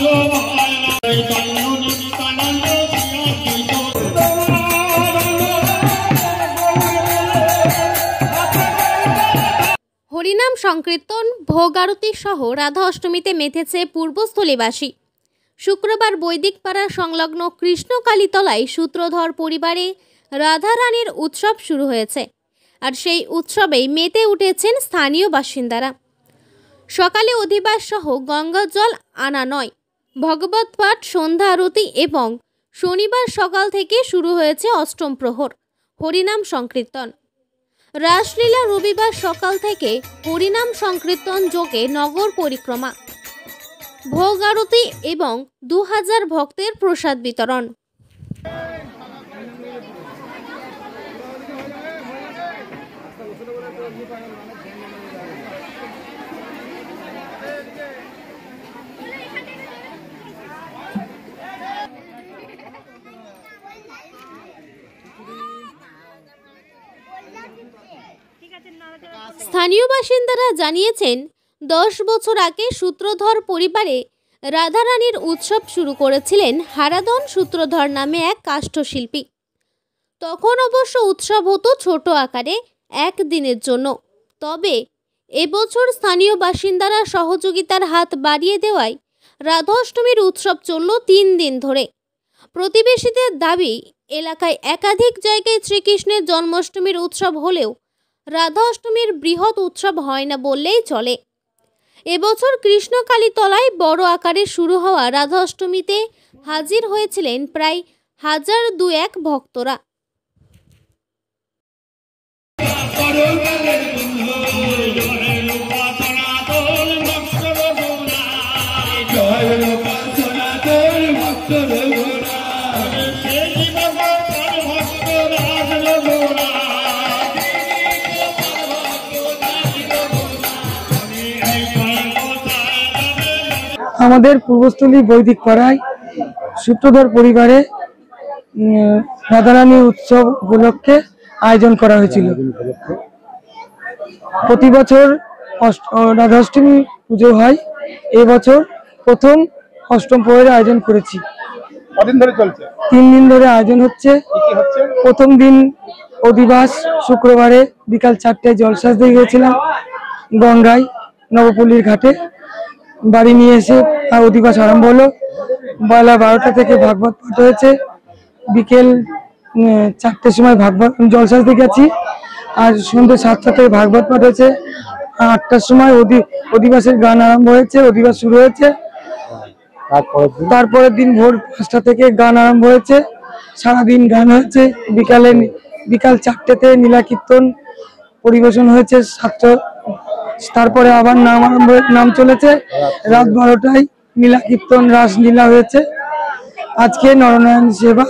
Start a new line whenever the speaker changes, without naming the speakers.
হরিনাম সংকীর্তন, ভোগ আরতি সহ রাধা অষ্টমীতে মেতেছে পূর্বস্থলীবাসী। শুক্রবার বৈদিক পাড়া সংলগ্ন কৃষ্ণকালীতলায় সূত্রধর পরিবারে রাধা রানীর উৎসব শুরু হয়েছে। আর সেই উৎসবেই মেতে উঠেছেন স্থানীয় বাসিন্দারা। সকালে অধিবাস সহ গঙ্গা জল আনা নয়, ভগবত পাঠ, সন্ধ্যা আরতি এবং শনিবার সকাল থেকে শুরু হয়েছে অষ্টম প্রহর হরিনাম সংকীর্তন। রাসলীলা রবিবার সকাল থেকে হরিনাম সংকীর্তন যোগে নগর পরিক্রমা, ভোগ আরতি এবং 2000 ভক্তের প্রসাদ বিতরণ। স্থানীয় বাসিন্দারা জানিয়েছেন, 10 বছর আগে সূত্রধর পরিবারে রাধারানীর উৎসব শুরু করেছিলেন হারাধন সূত্রধর নামে এক কাষ্ঠশিল্পী। তখন অবশ্য উৎসব হতো ছোট আকারে, একদিনের জন্য। তবে এবছর স্থানীয় বাসিন্দারা সহযোগিতার হাত বাড়িয়ে দেওয়ায় রাধা অষ্টমীর উৎসব চলল 3 দিন ধরে। প্রতিবেশীদের দাবি, এলাকায় একাধিক জায়গায় শ্রীকৃষ্ণের জন্মাষ্টমীর উৎসব হলেও রাধা অষ্টমীর বৃহৎ উৎসব হয় না বললেই চলে। এবছর কৃষ্ণকালীতলায় বড় আকারে শুরু হওয়া রাধা অষ্টমীতে হাজির হয়েছিলেন প্রায় 1002 ভক্তরা।
আমাদের পূর্বস্থলী বৈদিক পাড়ায় সূত্রধর পরিবারে রাধারানী উৎসব উপলক্ষে আয়োজন করা হয়েছিল। প্রতি বছর রাধাষ্টমী পুজো হয়, এবছর প্রথম অষ্টম প্রহরের আয়োজন করেছি। 3 দিন ধরে আয়োজন হচ্ছে। প্রথম দিন অধিবাস, শুক্রবারে বিকাল 4টায় জলসাজ দিয়ে গিয়েছিলাম গঙ্গায় নবপল্লীর ঘাটে। বাড়ি নিয়ে এসে অধিবাস আরম্ভ হলো। বেলা 12টা থেকে ভাগবত পাঠ হয়েছে। বিকেল 4টের সময় ভাগবত জলসাজ দিয়ে গেছি। আর সন্ধ্যে 7টা থেকে ভাগবত পাঠ হয়েছে। 8টার সময় অধিবাসের গান আরম্ভ হয়েছে, অধিবাস শুরু হয়েছে। তারপরের দিন ভোর 5টা থেকে গান আরম্ভ হয়েছে, সারাদিন গান হয়েছে। বিকাল 4টেতে নীলা কীর্তন পরিবেশন হয়েছে 7টা। তারপরে আবার নাম চলেছে। রাত 12টায় নীলা কীর্তন, রাসলীলা হয়েছে। আজকে নরনারায়ণ সেবা।